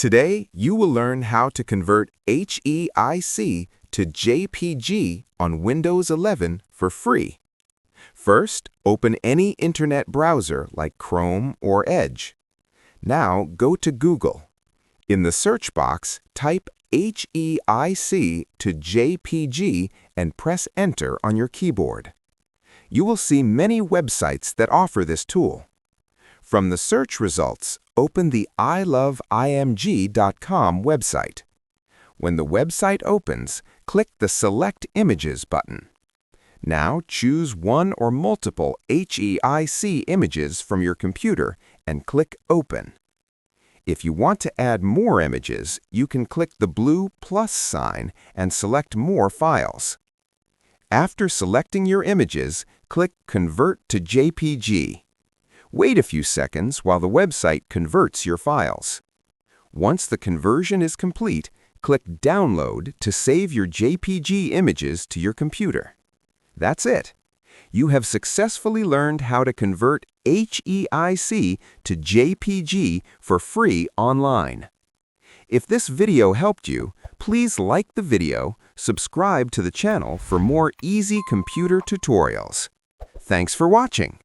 Today, you will learn how to convert HEIC to JPG on Windows 11 for free. First, open any internet browser like Chrome or Edge. Now, go to Google. In the search box, type HEIC to JPG and press Enter on your keyboard. You will see many websites that offer this tool. From the search results, open the iloveimg.com website. When the website opens, click the Select Images button. Now choose one or multiple HEIC images from your computer and click Open. If you want to add more images, you can click the blue plus sign and select more files. After selecting your images, click Convert to JPG. Wait a few seconds while the website converts your files. Once the conversion is complete, click Download to save your JPG images to your computer. That's it. You have successfully learned how to convert HEIC to JPG for free online. If this video helped you, please like the video, subscribe to the channel for more easy computer tutorials. Thanks for watching.